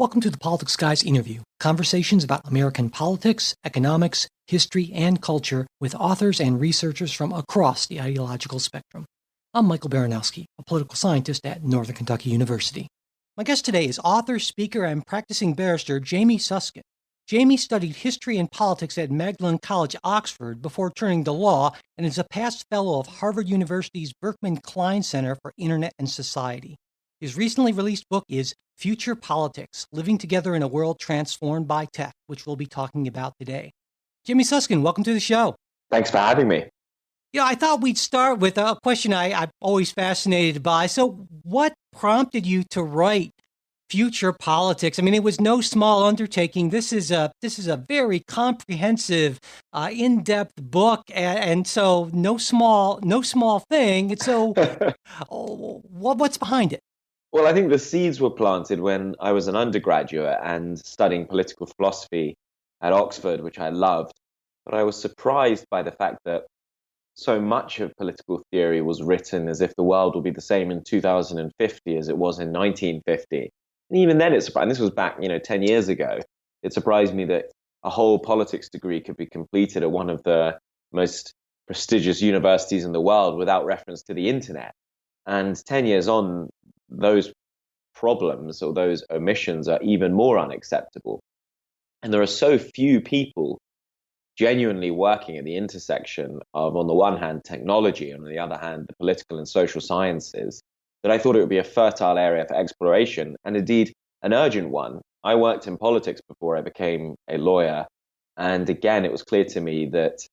Welcome to the Politics Guys interview, conversations about American politics, economics, history, and culture with authors and researchers from across the ideological spectrum. I'm Michael Baranowski, a political scientist at Northern Kentucky University. My guest today is author, speaker, and practicing barrister Jamie Susskind. Jamie studied history and politics at Magdalen College, Oxford, before turning to law, and is a past fellow of Harvard University's Berkman Klein Center for Internet and Society. His recently released book is Future Politics, Living Together in a World Transformed by Tech, which we'll be talking about today. Jamie Susskind, welcome to the show. Thanks for having me. Yeah, I thought we'd start with a question I'm always fascinated by. So what prompted you to write Future Politics? I mean, it was no small undertaking. This is a very comprehensive, in-depth book, and so no small thing. So what's behind it? Well, I think the seeds were planted when I was an undergraduate and studying political philosophy at Oxford, which I loved. But I was surprised by the fact that so much of political theory was written as if the world will be the same in 2050 as it was in 1950. And even then, it surprised. And this was back, 10 years ago. It surprised me that a whole politics degree could be completed at one of the most prestigious universities in the world without reference to the internet. And 10 years on, those problems or those omissions are even more unacceptable. And there are so few people genuinely working at the intersection of, on the one hand, technology, and on the other hand, the political and social sciences, that I thought it would be a fertile area for exploration, and indeed an urgent one. I worked in politics before I became a lawyer, and again, it was clear to me that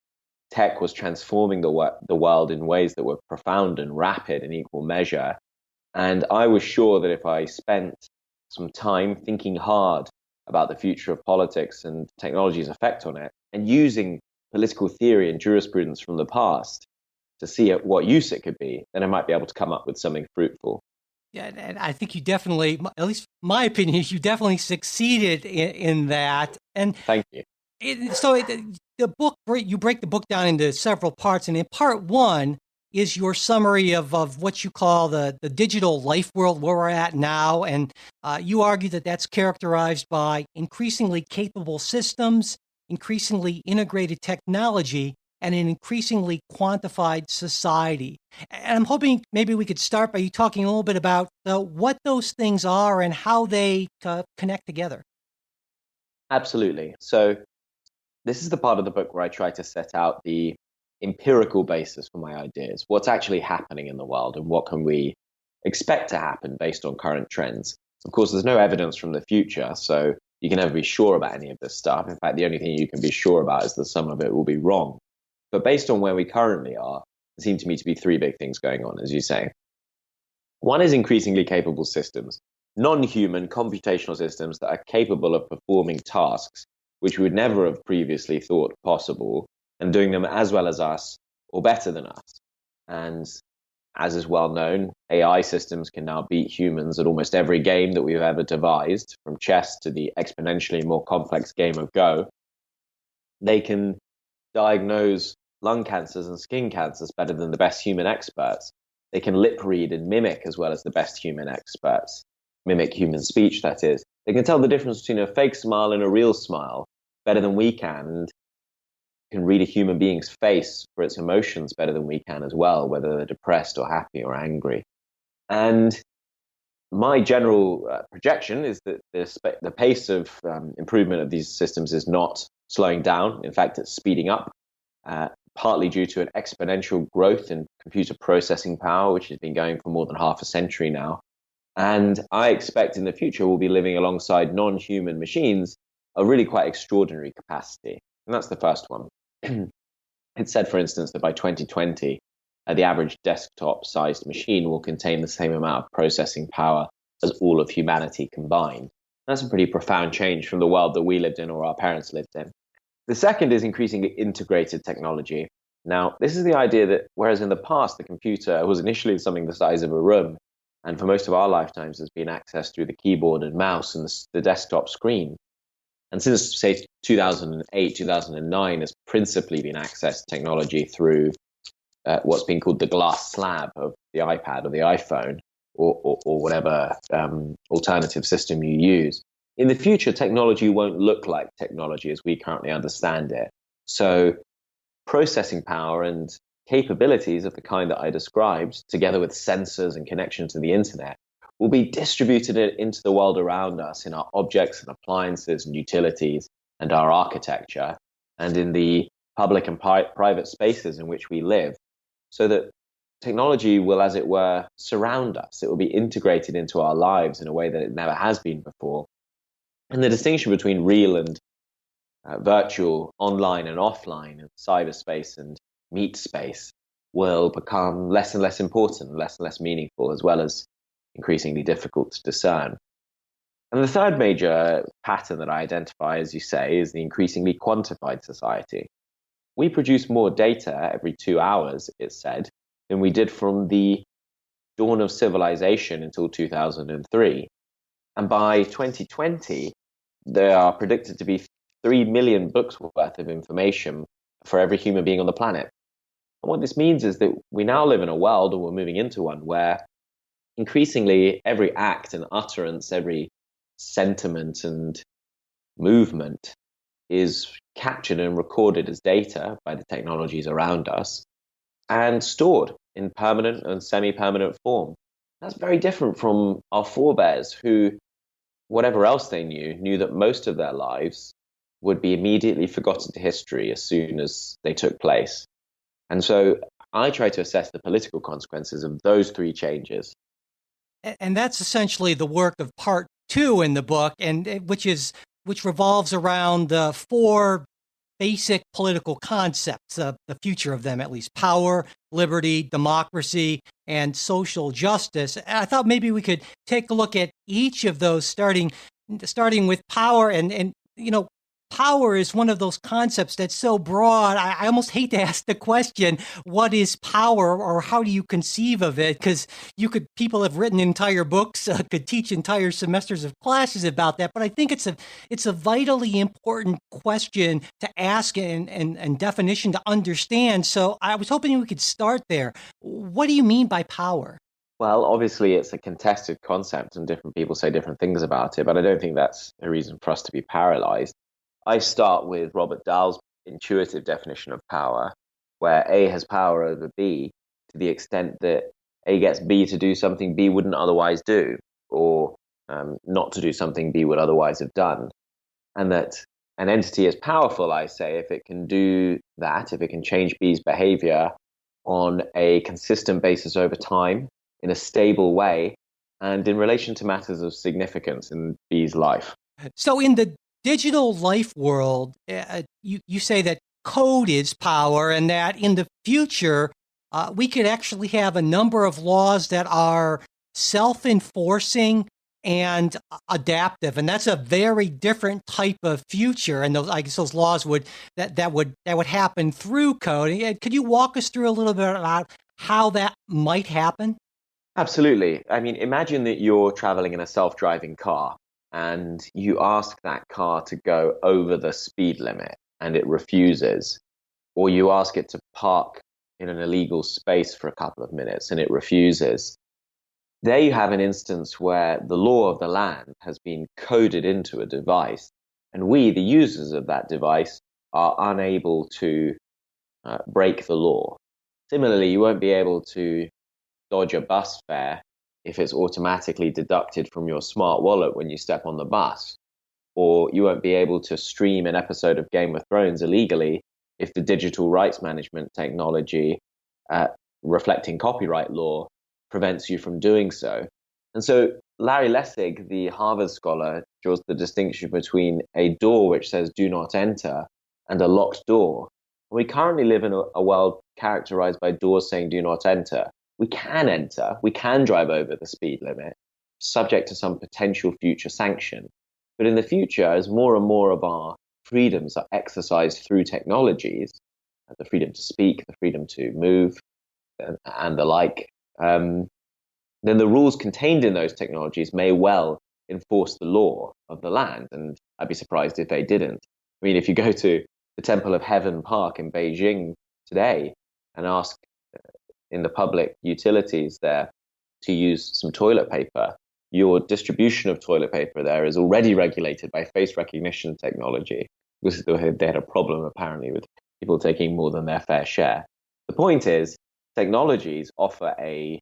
tech was transforming the world in ways that were profound and rapid in equal measure. And I was sure that if I spent some time thinking hard about the future of politics and technology's effect on it, and using political theory and jurisprudence from the past to see what use it could be, then I might be able to come up with something fruitful. Yeah, and I think you definitely, at least my opinion is you definitely succeeded in that. And thank you. The book, you break the book down into several parts, and in part one is your summary of what you call the digital life world where we're at now. And you argue that that's characterized by increasingly capable systems, increasingly integrated technology, and an increasingly quantified society. And I'm hoping maybe we could start by you talking a little bit about what those things are and how they connect together. Absolutely. So this is the part of the book where I try to set out the empirical basis for my ideas. What's actually happening in the world and what can we expect to happen based on current trends? Of course, there's no evidence from the future, so you can never be sure about any of this stuff. In fact, the only thing you can be sure about is that some of it will be wrong. But based on where we currently are, there seem to me to be three big things going on, as you say. One is increasingly capable systems, non-human computational systems that are capable of performing tasks which we would never have previously thought possible, and doing them as well as us or better than us. And as is well known, AI systems can now beat humans at almost every game that we've ever devised, from chess to the exponentially more complex game of Go. They can diagnose lung cancers and skin cancers better than the best human experts. They can lip read and mimic as well as the best human experts. Mimic human speech, that is. They can tell the difference between a fake smile and a real smile better than we can, and can read a human being's face for its emotions better than we can as well, whether they're depressed or happy or angry. And my general projection is that the pace of improvement of these systems is not slowing down. In fact, it's speeding up, partly due to an exponential growth in computer processing power, which has been going for more than half a century now. And I expect in the future we'll be living alongside non-human machines of really quite extraordinary capacity. And that's the first one. It's said, for instance, that by 2020, the average desktop-sized machine will contain the same amount of processing power as all of humanity combined. That's a pretty profound change from the world that we lived in or our parents lived in. The second is increasingly integrated technology. Now, this is the idea that whereas in the past the computer was initially something the size of a room, and for most of our lifetimes has been accessed through the keyboard and mouse and the desktop screen, and since, say, 2008, 2009, has principally been accessed technology through what's been called the glass slab of the iPad or the iPhone or whatever alternative system you use. in the future, technology won't look like technology as we currently understand it. So processing power and capabilities of the kind that I described, together with sensors and connection to the internet, will be distributed into the world around us in our objects and appliances and utilities and our architecture and in the public and private spaces in which we live, so that technology will, as it were, surround us. It will be integrated into our lives in a way that it never has been before. And the distinction between real and virtual, online and offline, and cyberspace and meat space will become less and less important, less and less meaningful, as well as increasingly difficult to discern. And the third major pattern that I identify, as you say, is the increasingly quantified society. We produce more data every 2 hours, it's said, than we did from the dawn of civilization until 2003. And by 2020, there are predicted to be 3 million books worth of information for every human being on the planet. And what this means is that we now live in a world, or we're moving into one, where increasingly every act and utterance, every sentiment and movement is captured and recorded as data by the technologies around us and stored in permanent and semi-permanent form. That's very different from our forebears who, whatever else they knew that most of their lives would be immediately forgotten to history as soon as they took place. And so I try to assess the political consequences of those three changes. And that's essentially the work of part 2 in the book, and which revolves around the 4 basic political concepts, the future of them at least: power, liberty, democracy, and social justice. And I thought maybe we could take a look at each of those, starting with power. And power is one of those concepts that's so broad. I almost hate to ask the question, what is power, or how do you conceive of it? Because people have written entire books, could teach entire semesters of classes about that. But I think it's a vitally important question to ask and definition to understand. So I was hoping we could start there. What do you mean by power? Well, obviously, it's a contested concept and different people say different things about it, but I don't think that's a reason for us to be paralyzed. I start with Robert Dahl's intuitive definition of power, where A has power over B to the extent that A gets B to do something B wouldn't otherwise do, or not to do something B would otherwise have done. And that an entity is powerful, I say, if it can do that, if it can change B's behavior on a consistent basis over time, in a stable way, and in relation to matters of significance in B's life. So in the digital life world, you say that code is power, and that in the future, we could actually have a number of laws that are self-enforcing and adaptive, and that's a very different type of future. And I guess those laws would happen through code. Could you walk us through a little bit about how that might happen? Absolutely. I mean, imagine that you're traveling in a self-driving car and you ask that car to go over the speed limit and it refuses, or you ask it to park in an illegal space for a couple of minutes and it refuses. There you have an instance where the law of the land has been coded into a device, and we, the users of that device, are unable to break the law. Similarly, you won't be able to dodge a bus fare if it's automatically deducted from your smart wallet when you step on the bus. Or you won't be able to stream an episode of Game of Thrones illegally if the digital rights management technology reflecting copyright law prevents you from doing so. And so Larry Lessig, the Harvard scholar, draws the distinction between a door which says do not enter and a locked door. We currently live in a world characterized by doors saying do not enter. We can enter, we can drive over the speed limit, subject to some potential future sanction. But in the future, as more and more of our freedoms are exercised through technologies, the freedom to speak, the freedom to move, and the like, then the rules contained in those technologies may well enforce the law of the land. And I'd be surprised if they didn't. I mean, if you go to the Temple of Heaven Park in Beijing today and ask in the public utilities there to use some toilet paper, your distribution of toilet paper there is already regulated by face recognition technology, because they had a problem apparently with people taking more than their fair share. The point is, technologies offer a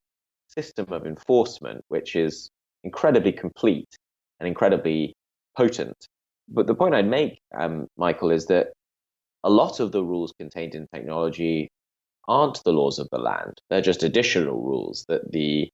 system of enforcement which is incredibly complete and incredibly potent. But the point I'd make, Michael, is that a lot of the rules contained in technology aren't the laws of the land. They're just additional rules that the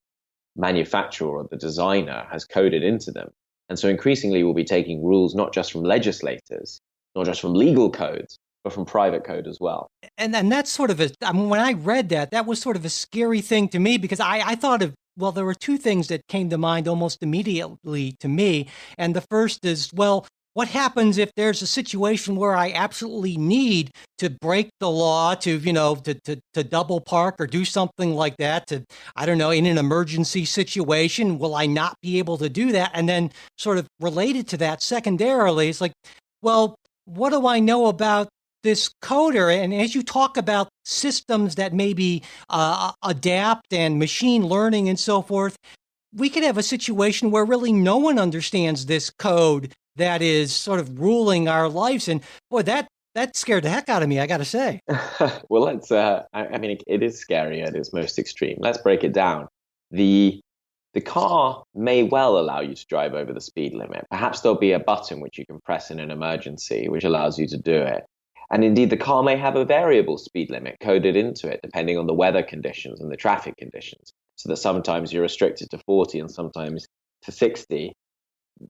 manufacturer or the designer has coded into them. And so increasingly we'll be taking rules not just from legislators, not just from legal codes, but from private code as well. And that's sort of when I read that, that was sort of a scary thing to me, because I thought of, well, there were two things that came to mind almost immediately to me. And the first is, well, what happens if there's a situation where I absolutely need to break the law to, to double park or do something like that, to, I don't know, in an emergency situation? Will I not be able to do that? And then sort of related to that secondarily, it's like, well, what do I know about this coder? And as you talk about systems that maybe adapt and machine learning and so forth, we could have a situation where really no one understands this code that is sort of ruling our lives. And boy, that scared the heck out of me, I got to say. Well, I mean, it is scary at its most extreme. Let's break it down. The car may well allow you to drive over the speed limit. Perhaps there'll be a button which you can press in an emergency, which allows you to do it. And indeed, the car may have a variable speed limit coded into it, depending on the weather conditions and the traffic conditions, so that sometimes you're restricted to 40 and sometimes to 60.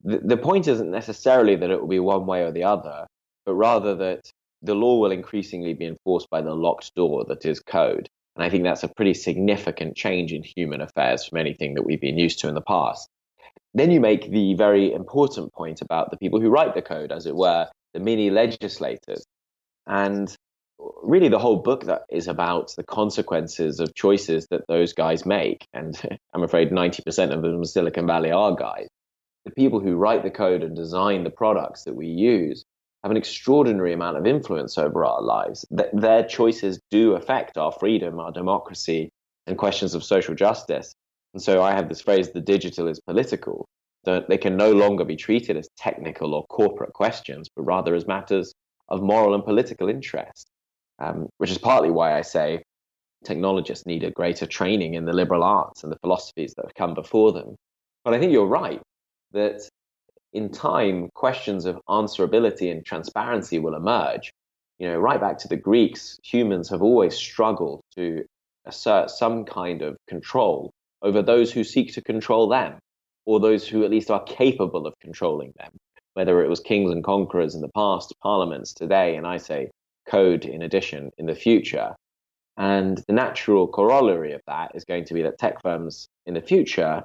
The point isn't necessarily that it will be one way or the other, but rather that the law will increasingly be enforced by the locked door that is code. And I think that's a pretty significant change in human affairs from anything that we've been used to in the past. Then you make the very important point about the people who write the code, as it were, the mini legislators. And really the whole book that is about the consequences of choices that those guys make. And I'm afraid 90% of them in Silicon Valley are guys. The people who write the code and design the products that we use have an extraordinary amount of influence over our lives. Their choices do affect our freedom, our democracy, and questions of social justice. And so I have this phrase, the digital is political. They can no longer be treated as technical or corporate questions, but rather as matters of moral and political interest, which is partly why I say technologists need a greater training in the liberal arts and the philosophies that have come before them. But I think you're right that in time, questions of answerability and transparency will emerge. Right back to the Greeks, humans have always struggled to assert some kind of control over those who seek to control them, or those who at least are capable of controlling them, whether it was kings and conquerors in the past, parliaments today, and I say code in addition in the future. And the natural corollary of that is going to be that tech firms in the future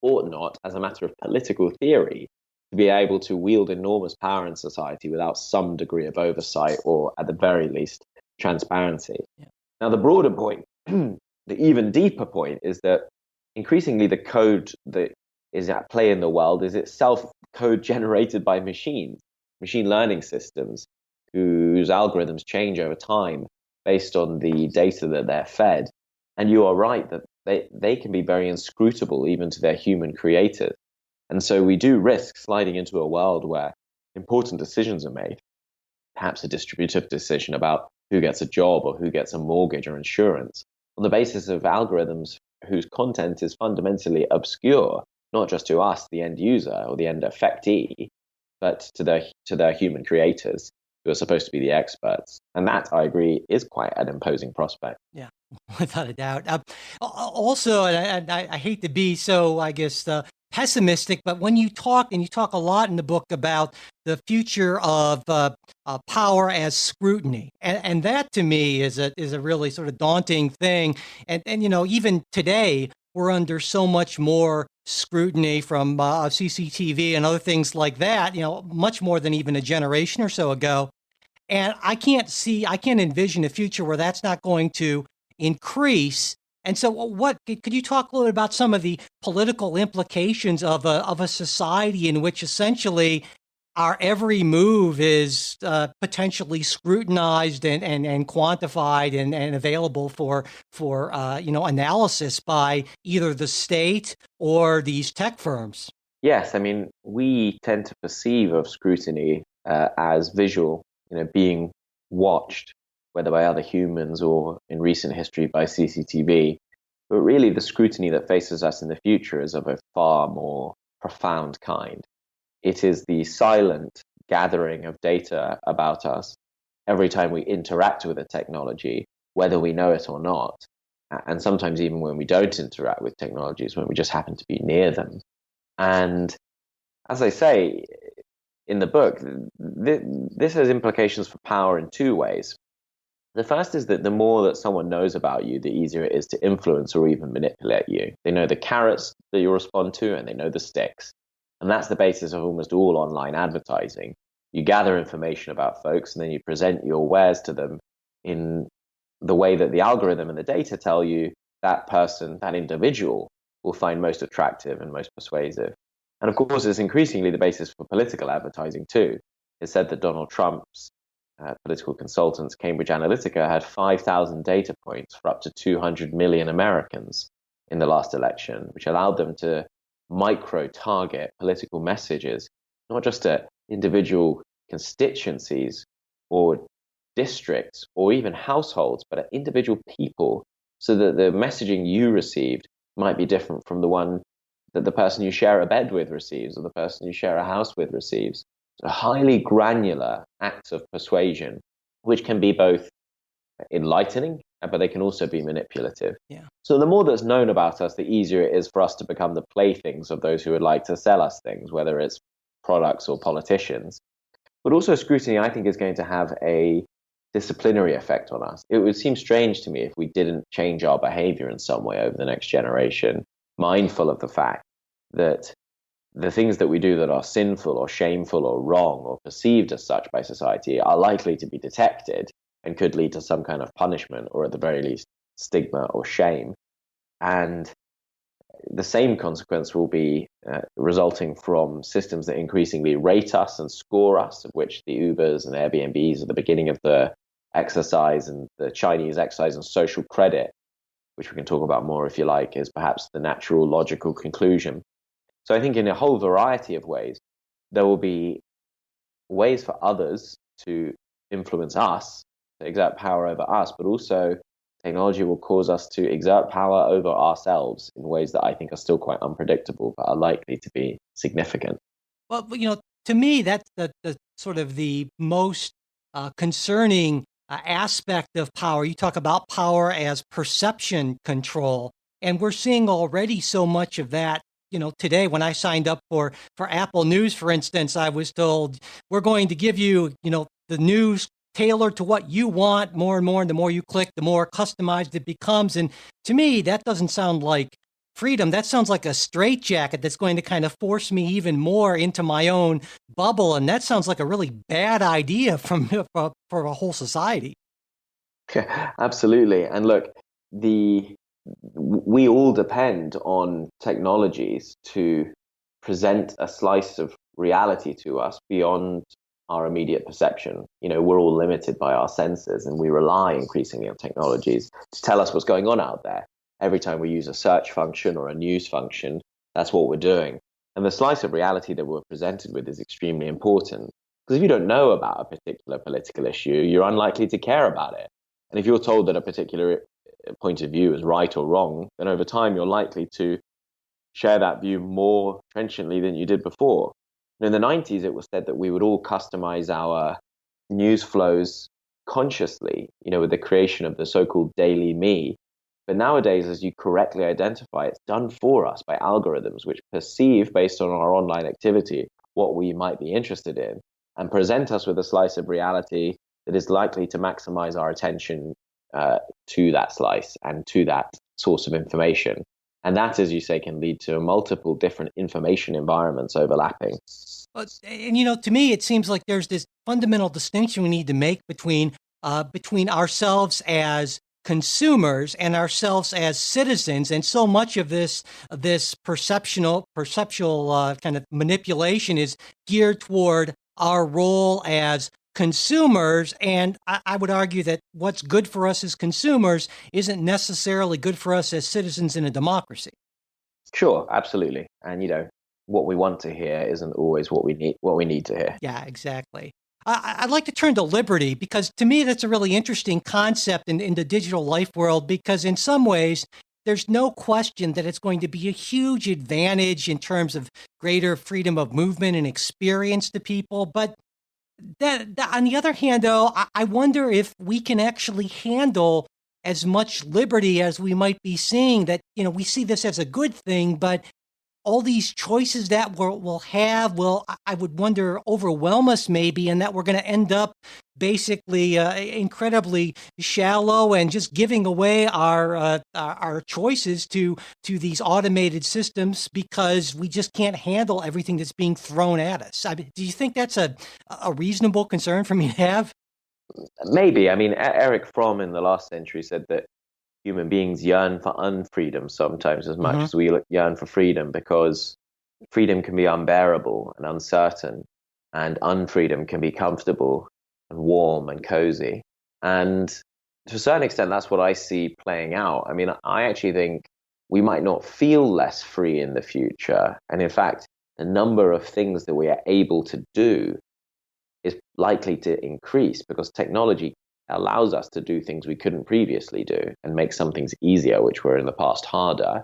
ought not, as a matter of political theory, to be able to wield enormous power in society without some degree of oversight or, at the very least, transparency. Yeah. Now, the broader point, the even deeper point, is that increasingly the code that is at play in the world is itself code generated by machines, machine learning systems, whose algorithms change over time based on the data that they're fed. And you are right that they can be very inscrutable even to their human creators. And so we do risk sliding into a world where important decisions are made, perhaps a distributive decision about who gets a job or who gets a mortgage or insurance, on the basis of algorithms whose content is fundamentally obscure, not just to us, the end user or the end affectee, but to their human creators who are supposed to be the experts. And that, I agree, is quite an imposing prospect. Yeah, without a doubt. Also, and I hate to be so, I guess, pessimistic, but when you talk, and you talk a lot in the book about the future of power as scrutiny, and that to me is a really sort of daunting thing. And even today we're under so much more scrutiny from CCTV and other things like that. Much more than even a generation or so ago. And I can't envision a future where that's not going to increase. And so could you talk a little bit about some of the political implications of a society in which essentially our every move is potentially scrutinized and quantified and available for analysis by either the state or these tech firms. Yes, I mean, we tend to perceive of scrutiny as visual, being watched, whether by other humans or in recent history by CCTV. But really, the scrutiny that faces us in the future is of a far more profound kind. It is the silent gathering of data about us every time we interact with a technology, whether we know it or not. And sometimes even when we don't interact with technologies, when we just happen to be near them. And as I say in the book, this has implications for power in two ways. The first is that the more that someone knows about you, the easier it is to influence or even manipulate you. They know the carrots that you respond to, and they know the sticks. And that's the basis of almost all online advertising. You gather information about folks, and then you present your wares to them in the way that the algorithm and the data tell you that person, that individual, will find most attractive and most persuasive. And of course, it's increasingly the basis for political advertising too. It's said that Donald Trump's political consultants, Cambridge Analytica, had 5,000 data points for up to 200 million Americans in the last election, which allowed them to micro-target political messages, not just at individual constituencies or districts or even households, but at individual people, so that the messaging you received might be different from the one that the person you share a bed with receives or the person you share a house with receives. So highly granular acts of persuasion, which can be both enlightening, but they can also be manipulative. Yeah. So the more that's known about us, the easier it is for us to become the playthings of those who would like to sell us things, whether it's products or politicians. But also scrutiny, I think, is going to have a disciplinary effect on us. It would seem strange to me if we didn't change our behavior in some way over the next generation, mindful of the fact that the things that we do that are sinful or shameful or wrong or perceived as such by society are likely to be detected and could lead to some kind of punishment or at the very least stigma or shame. And the same consequence will be resulting from systems that increasingly rate us and score us, of which the Ubers and Airbnbs are the beginning of the exercise, and the Chinese exercise on social credit, which we can talk about more if you like, is perhaps the natural logical conclusion. So I think in a whole variety of ways, there will be ways for others to influence us, to exert power over us, but also technology will cause us to exert power over ourselves in ways that I think are still quite unpredictable, but are likely to be significant. Well, to me, that's the sort of the most concerning aspect of power. You talk about power as perception control, and we're seeing already so much of that. Today when I signed up for Apple News, for instance, I was told we're going to give you, the news tailored to what you want more and more. And the more you click, the more customized it becomes. And to me, that doesn't sound like freedom. That sounds like a straitjacket that's going to kind of force me even more into my own bubble. And that sounds like a really bad idea for a whole society. Absolutely. And look, we all depend on technologies to present a slice of reality to us beyond our immediate perception. We're all limited by our senses, and we rely increasingly on technologies to tell us what's going on out there. Every time we use a search function or a news function, that's what we're doing. And the slice of reality that we're presented with is extremely important, because if you don't know about a particular political issue, you're unlikely to care about it. And if you're told that a particular point of view is right or wrong, then over time you're likely to share that view more trenchantly than you did before. In the 90s, it was said that we would all customize our news flows consciously, with the creation of the so-called Daily Me. But nowadays, as you correctly identify, it's done for us by algorithms which perceive, based on our online activity, what we might be interested in, and present us with a slice of reality that is likely to maximize our attention to that slice and to that source of information. And that, as you say, can lead to multiple different information environments overlapping. And, to me, it seems like there's this fundamental distinction we need to make between ourselves as consumers and ourselves as citizens. And so much of this perceptual kind of manipulation is geared toward our role as consumers. And I would argue that what's good for us as consumers isn't necessarily good for us as citizens in a democracy. Sure, absolutely. And what we want to hear isn't always what we need to hear. Yeah, exactly. I'd like to turn to liberty because to me, that's a really interesting concept in the digital life world, because in some ways, there's no question that it's going to be a huge advantage in terms of greater freedom of movement and experience to people. But on the other hand, though, I wonder if we can actually handle as much liberty as we might be seeing. That, we see this as a good thing, but all these choices that we'll have will, I would wonder, overwhelm us maybe, and that we're going to end up basically incredibly shallow and just giving away our choices to these automated systems because we just can't handle everything that's being thrown at us. Do you think that's a reasonable concern for me to have? Maybe. I mean, Eric Fromm in the last century said that human beings yearn for unfreedom sometimes as much as we yearn for freedom, because freedom can be unbearable and uncertain, and unfreedom can be comfortable and warm and cozy. And to a certain extent, that's what I see playing out. I mean, I actually think we might not feel less free in the future. And in fact, the number of things that we are able to do is likely to increase because technology allows us to do things we couldn't previously do and make some things easier, which were in the past harder.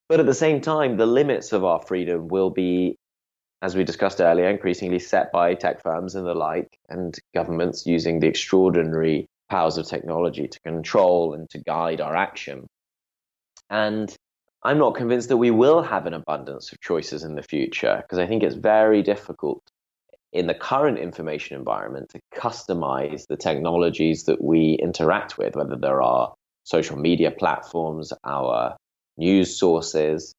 But at the same time, the limits of our freedom will be, as we discussed earlier, increasingly set by tech firms and the like, and governments using the extraordinary powers of technology to control and to guide our action. And I'm not convinced that we will have an abundance of choices in the future, because I think it's very difficult in the current information environment to customize the technologies that we interact with, whether there are social media platforms, our news sources,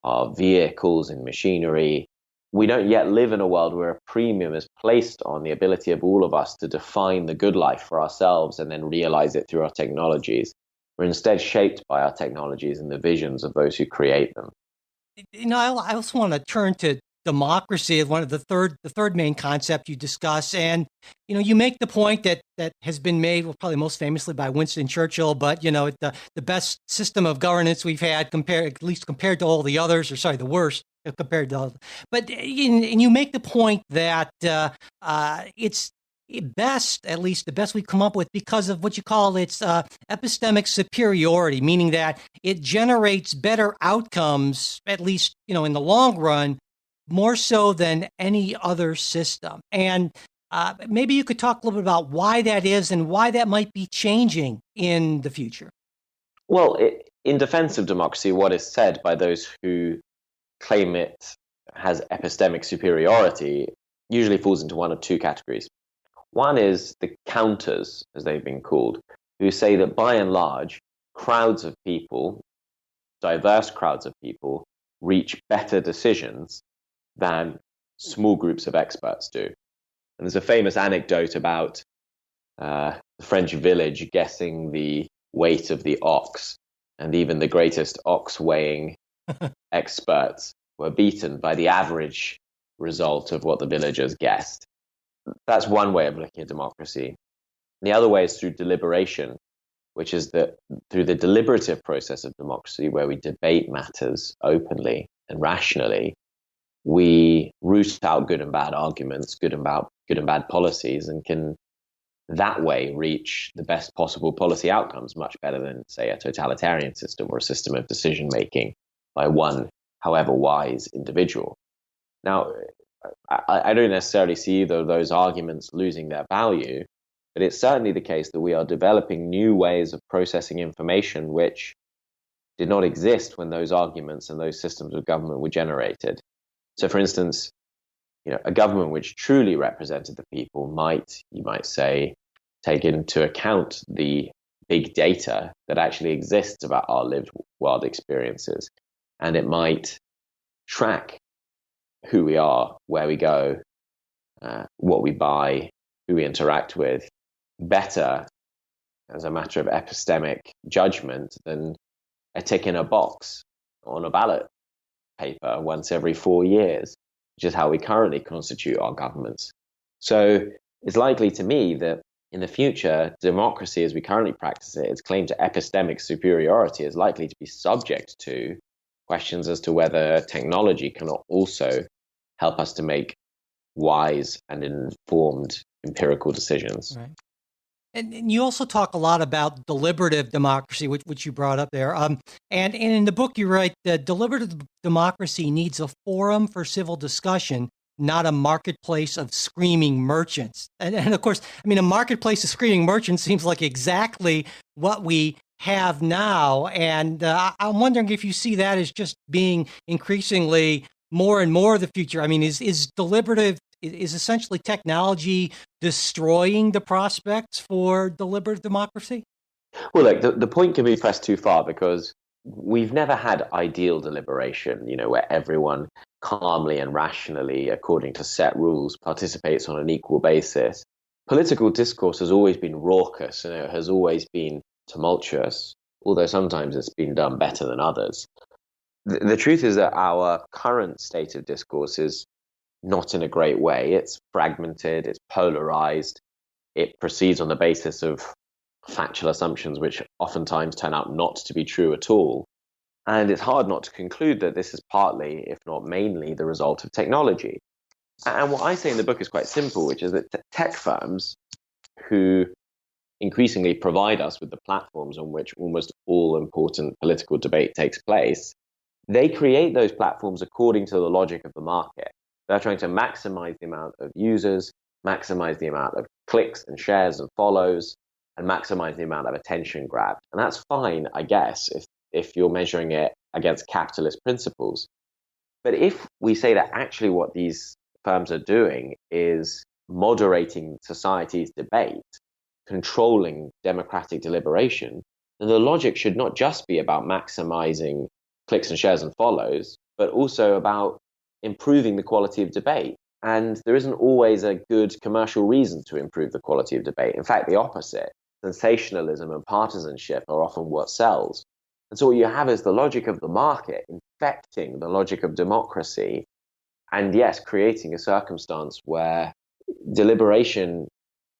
our vehicles and machinery. We don't yet live in a world where a premium is placed on the ability of all of us to define the good life for ourselves and then realize it through our technologies. We're instead shaped by our technologies and the visions of those who create them. I also want to turn to democracy as one of the third main concept you discuss. And, you make the point that has been made, well, probably most famously by Winston Churchill, but, the best system of governance we've had at least compared to all the others, or sorry, the worst compared to all. But, and you make the point that it's best, at least the best we've come up with, because of what you call its epistemic superiority, meaning that it generates better outcomes, at least, in the long run, more so than any other system. And maybe you could talk a little bit about why that is and why that might be changing in the future. Well, in defense of democracy, what is said by those who claim it has epistemic superiority usually falls into one of two categories. One is the counters, as they've been called, who say that by and large, crowds of people, diverse crowds of people, reach better decisions than small groups of experts do. And there's a famous anecdote about the French village guessing the weight of the ox, and even the greatest ox weighing experts were beaten by the average result of what the villagers guessed. That's one way of looking at democracy. The other way is through deliberation, which is that through the deliberative process of democracy, where we debate matters openly and rationally, we root out good and bad arguments, good and bad policies, and can that way reach the best possible policy outcomes much better than, say, a totalitarian system or a system of decision making by one, however wise, individual. Now, I don't necessarily see either of those arguments losing their value, but it's certainly the case that we are developing new ways of processing information which did not exist when those arguments and those systems of government were generated. So, for instance, a government which truly represented the people might, you might say, take into account the big data that actually exists about our lived world experiences. And it might track who we are, where we go, what we buy, who we interact with, better as a matter of epistemic judgment than a tick in a box on a ballot paper once every 4 years, which is how we currently constitute our governments. So it's likely to me that in the future, democracy as we currently practice it, its claim to epistemic superiority is likely to be subject to questions as to whether technology cannot also help us to make wise and informed empirical decisions. Right. And you also talk a lot about deliberative democracy, which you brought up there. And in the book, you write that deliberative democracy needs a forum for civil discussion, not a marketplace of screaming merchants. And of course, I mean, a marketplace of screaming merchants seems like exactly what we have now. And I'm wondering if you see that as just being increasingly more and more of the future. I mean, is deliberative is essentially technology destroying the prospects for deliberative democracy? Well, look, the point can be pressed too far because we've never had ideal deliberation, where everyone calmly and rationally, according to set rules, participates on an equal basis. Political discourse has always been raucous and it has always been tumultuous, although sometimes it's been done better than others. The truth is that our current state of discourse is not in a great way. It's fragmented, it's polarized, it proceeds on the basis of factual assumptions which oftentimes turn out not to be true at all. And it's hard not to conclude that this is partly, if not mainly, the result of technology. And what I say in the book is quite simple, which is that tech firms who increasingly provide us with the platforms on which almost all important political debate takes place, they create those platforms according to the logic of the market. They're trying to maximize the amount of users, maximize the amount of clicks and shares and follows, and maximize the amount of attention grabbed. And that's fine, I guess, if you're measuring it against capitalist principles. But if we say that actually what these firms are doing is moderating society's debate, controlling democratic deliberation, then the logic should not just be about maximizing clicks and shares and follows, but also about improving the quality of debate. And there isn't always a good commercial reason to improve the quality of debate. In fact, the opposite. Sensationalism and partisanship are often what sells. And so what you have is the logic of the market infecting the logic of democracy. And yes, creating a circumstance where deliberation,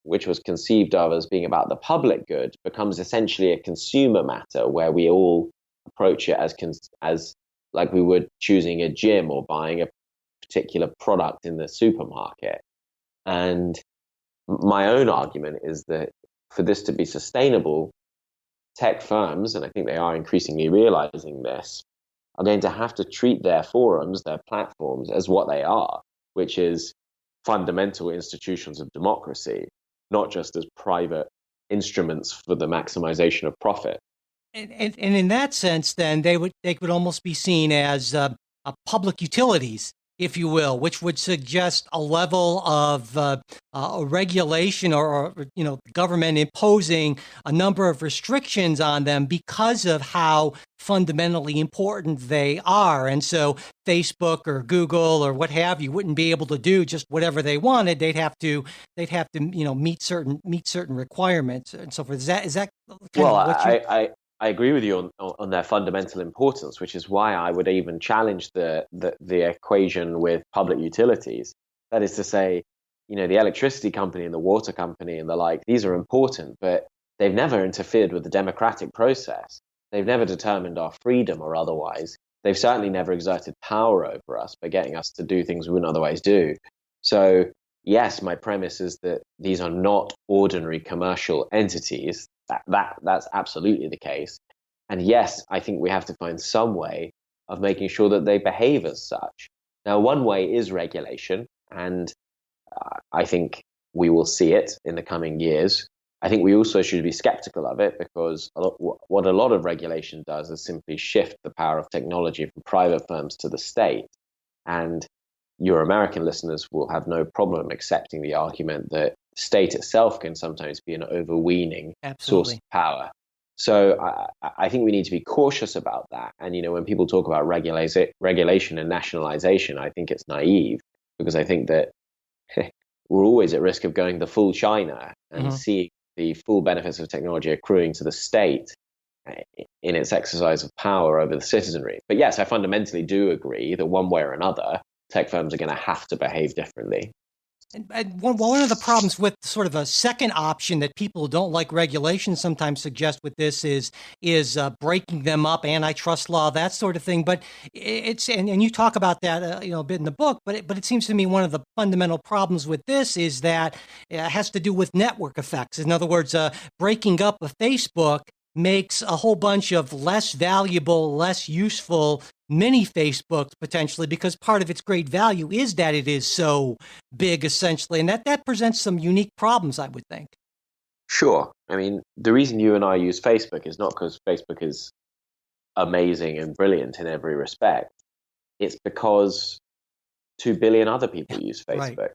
which was conceived of as being about the public good, becomes essentially a consumer matter where we all approach it as like we would choosing a gym or buying a particular product in the supermarket. And my own argument is that for this to be sustainable, tech firms, and I think they are increasingly realizing this, are going to have to treat their forums, their platforms, as what they are, which is fundamental institutions of democracy, not just as private instruments for the maximization of profit. And in that sense, then they could almost be seen as public utilities, if you will, which would suggest a level of a regulation or government imposing a number of restrictions on them because of how fundamentally important they are. And so Facebook or Google or what have you wouldn't be able to do just whatever they wanted. They'd have to meet certain requirements and so forth. Is that kind Well, of what you? I agree with you on their fundamental importance, which is why I would even challenge the equation with public utilities. That is to say, the electricity company and the water company and the like, these are important, but they've never interfered with the democratic process. They've never determined our freedom or otherwise. They've certainly never exerted power over us by getting us to do things we wouldn't otherwise do. So, yes, my premise is that these are not ordinary commercial entities. That's absolutely the case. And yes, I think we have to find some way of making sure that they behave as such. Now, one way is regulation, and I think we will see it in the coming years. I think we also should be skeptical of it because what a lot of regulation does is simply shift the power of technology from private firms to the state. And your American listeners will have no problem accepting the argument that the state itself can sometimes be an overweening source of power. So I think we need to be cautious about that. And, when people talk about regulation and nationalization, I think it's naive because I think that we're always at risk of going the full China and seeing the full benefits of technology accruing to the state in its exercise of power over the citizenry. But yes, I fundamentally do agree that one way or another, tech firms are going to have to behave differently. And one of the problems with sort of a second option that people who don't like regulation sometimes suggest with this is breaking them up, antitrust law, that sort of thing. But it's and you talk about that a bit in the book. But it seems to me one of the fundamental problems with this is that it has to do with network effects. In other words, breaking up a Facebook makes a whole bunch of less valuable, less useful mini Facebooks potentially, because part of its great value is that it is so big, essentially, and that presents some unique problems, I would think. Sure. I mean, the reason you and I use Facebook is not because Facebook is amazing and brilliant in every respect. It's because 2 billion other people use Right. Facebook.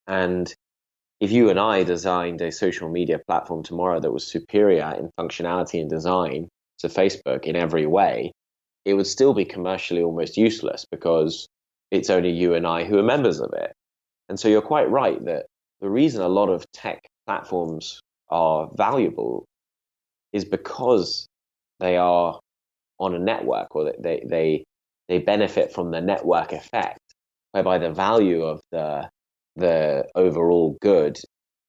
And if you and I designed a social media platform tomorrow that was superior in functionality and design to Facebook in every way, it would still be commercially almost useless because it's only you and I who are members of it. And so you're quite right that the reason a lot of tech platforms are valuable is because they are on a network, or they benefit from the network effect, whereby the value of the overall good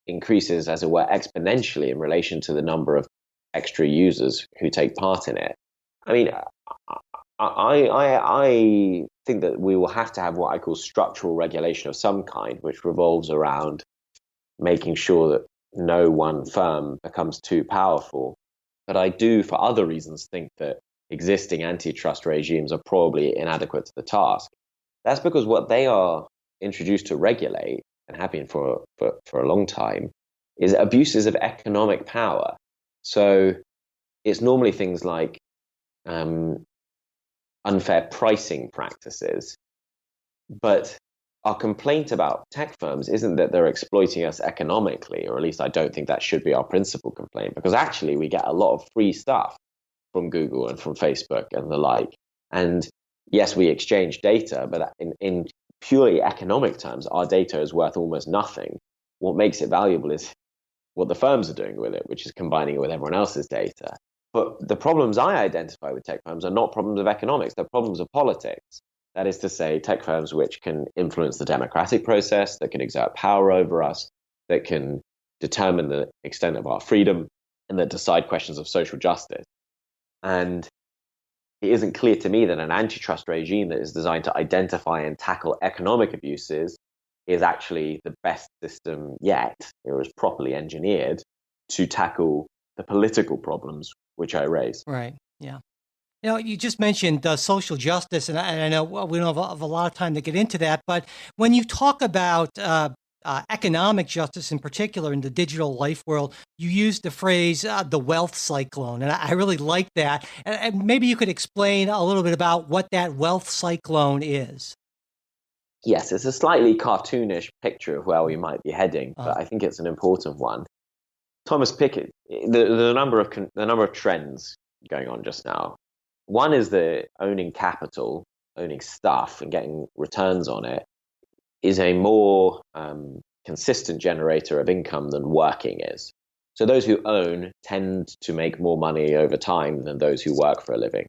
increases, as it were, exponentially in relation to the number of extra users who take part in it. I mean, I think that we will have to have what I call structural regulation of some kind, which revolves around making sure that no one firm becomes too powerful. But I do, for other reasons, think that existing antitrust regimes are probably inadequate to the task. That's because what they are introduced to regulate, and have been for a long time, is abuses of economic power. So it's normally things like unfair pricing practices. But our complaint about tech firms isn't that they're exploiting us economically, or at least I don't think that should be our principal complaint, because actually we get a lot of free stuff from Google and from Facebook and the like. And yes, we exchange data, but in purely economic terms, our data is worth almost nothing. What makes it valuable is what the firms are doing with it, which is combining it with everyone else's data. But the problems I identify with tech firms are not problems of economics, they're problems of politics. That is to say, tech firms which can influence the democratic process, that can exert power over us, that can determine the extent of our freedom, and that decide questions of social justice. And it isn't clear to me that an antitrust regime that is designed to identify and tackle economic abuses is actually the best system yet. It was properly engineered to tackle the political problems which I raise. Right. Yeah. You just mentioned social justice, and I know we don't have a lot of time to get into that, but when you talk about economic justice in particular in the digital life world, you use the phrase the wealth cyclone, and I really like that. And maybe you could explain a little bit about what that wealth cyclone is. Yes, it's a slightly cartoonish picture of where we might be heading, Uh, but I think it's an important one. Thomas Piketty, the number of trends going on just now. One is that owning capital, owning stuff, and getting returns on it is a more consistent generator of income than working is. So those who own tend to make more money over time than those who work for a living.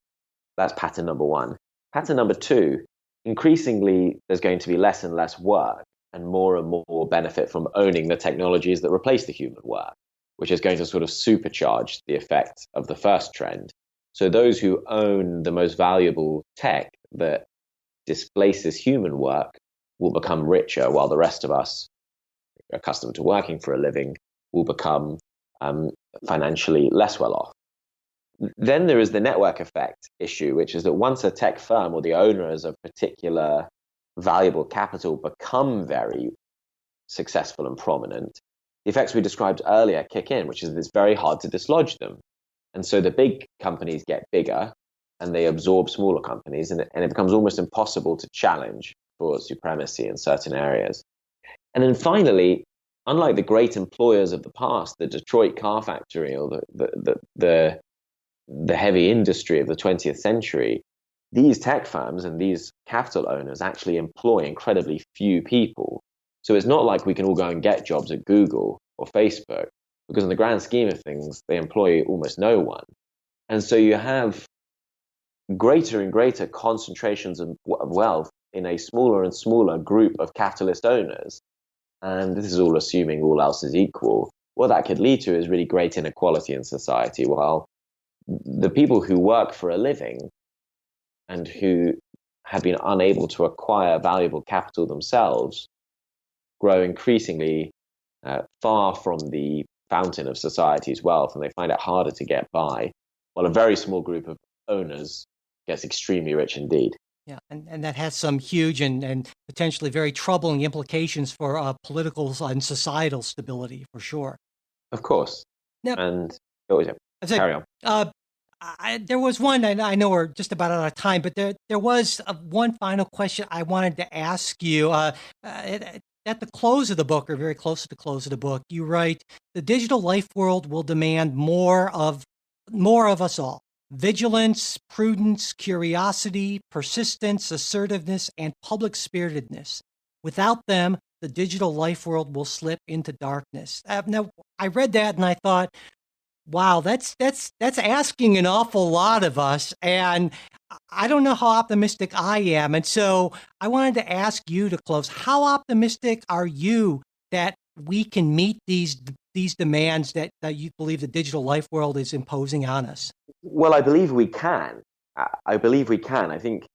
That's pattern number one. Pattern number two, increasingly there's going to be less and less work and more benefit from owning the technologies that replace the human work, which is going to sort of supercharge the effect of the first trend. So those who own the most valuable tech that displaces human work will become richer, while the rest of us, accustomed to working for a living, will become financially less well off. Then there is the network effect issue, which is that once a tech firm or the owners of particular valuable capital become very successful and prominent, the effects we described earlier kick in, which is that it's very hard to dislodge them. And so the big companies get bigger and they absorb smaller companies, and it becomes almost impossible to challenge for supremacy in certain areas. And then finally, unlike the great employers of the past, the Detroit car factory or the heavy industry of the 20th century, these tech firms and these capital owners actually employ incredibly few people. So it's not like we can all go and get jobs at Google or Facebook, because in the grand scheme of things, they employ almost no one. And so you have greater and greater concentrations of wealth in a smaller and smaller group of capitalist owners. and this is all assuming all else is equal, what that could lead to is really great inequality in society. While the people who work for a living and who have been unable to acquire valuable capital themselves grow increasingly far from the fountain of society's wealth, and they find it harder to get by, while a very small group of owners gets extremely rich indeed. Yeah, and that has some huge and potentially very troubling implications for political and societal stability, for sure. Of course. Now, and carry on. There was one, and I know we're just about out of time, but there was one final question I wanted to ask you. At the close of the book, or very close to the close of the book, you write, "The digital life world will demand more of us all. Vigilance, prudence, curiosity, persistence, assertiveness, and public spiritedness. Without them, the digital life world will slip into darkness." Now, I read that and I thought, wow, that's asking an awful lot of us, and I don't know how optimistic I am. And so I wanted to ask you to close. How optimistic are you that we can meet these demands that you believe the digital life world is imposing on us? Well, I believe we can. I believe we can. I think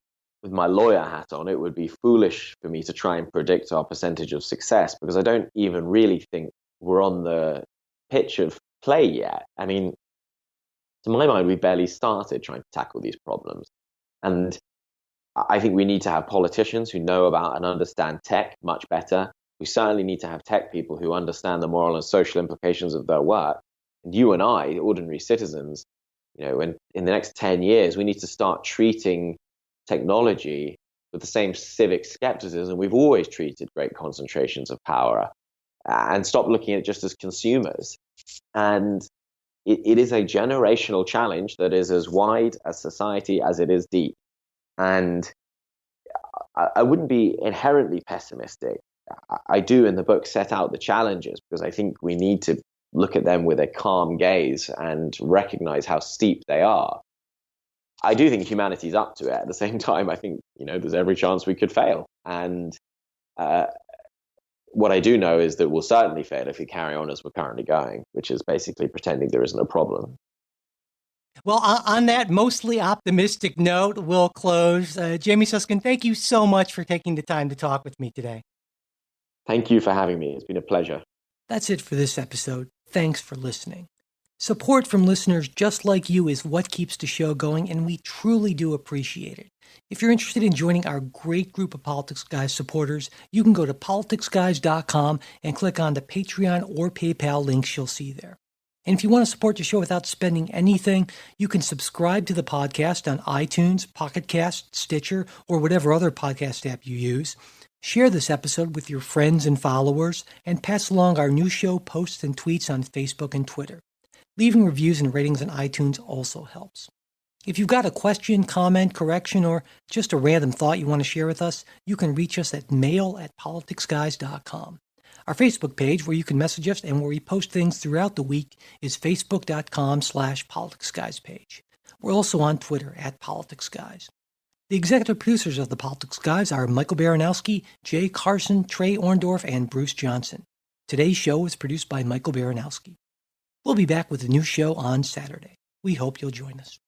with my lawyer hat on, it would be foolish for me to try and predict our percentage of success, because I don't even really think we're on the pitch of play yet. I mean, to my mind, we barely started trying to tackle these problems. And I think we need to have politicians who know about and understand tech much better. We certainly need to have tech people who understand the moral and social implications of their work. And you and I, ordinary citizens, in the next 10 years, we need to start treating technology with the same civic skepticism we've always treated great concentrations of power, and stop looking at it just as consumers. And it is a generational challenge that is as wide as society as it is deep. And I wouldn't be inherently pessimistic. I do in the book set out the challenges, because I think we need to look at them with a calm gaze and recognize how steep they are. I do think humanity's up to it. At the same time, I think, there's every chance we could fail. And what I do know is that we'll certainly fail if we carry on as we're currently going, which is basically pretending there isn't a problem. Well, on that mostly optimistic note, we'll close. Jamie Susskind, thank you so much for taking the time to talk with me today. Thank you for having me. It's been a pleasure. That's it for this episode. Thanks for listening. Support from listeners just like you is what keeps the show going, and we truly do appreciate it. If you're interested in joining our great group of Politics Guys supporters, you can go to politicsguys.com and click on the Patreon or PayPal links you'll see there. And if you want to support the show without spending anything, you can subscribe to the podcast on iTunes, Pocket Cast, Stitcher, or whatever other podcast app you use. Share this episode with your friends and followers, and pass along our new show posts and tweets on Facebook and Twitter. Leaving reviews and ratings on iTunes also helps. If you've got a question, comment, correction, or just a random thought you want to share with us, you can reach us at mail@politicsguys.com. Our Facebook page, where you can message us and where we post things throughout the week, is facebook.com/politicsguyspage. We're also on Twitter @politicsguys. The executive producers of the Politics Guys are Michael Baranowski, Jay Carson, Trey Orndorff, and Bruce Johnson. Today's show was produced by Michael Baranowski. We'll be back with a new show on Saturday. We hope you'll join us.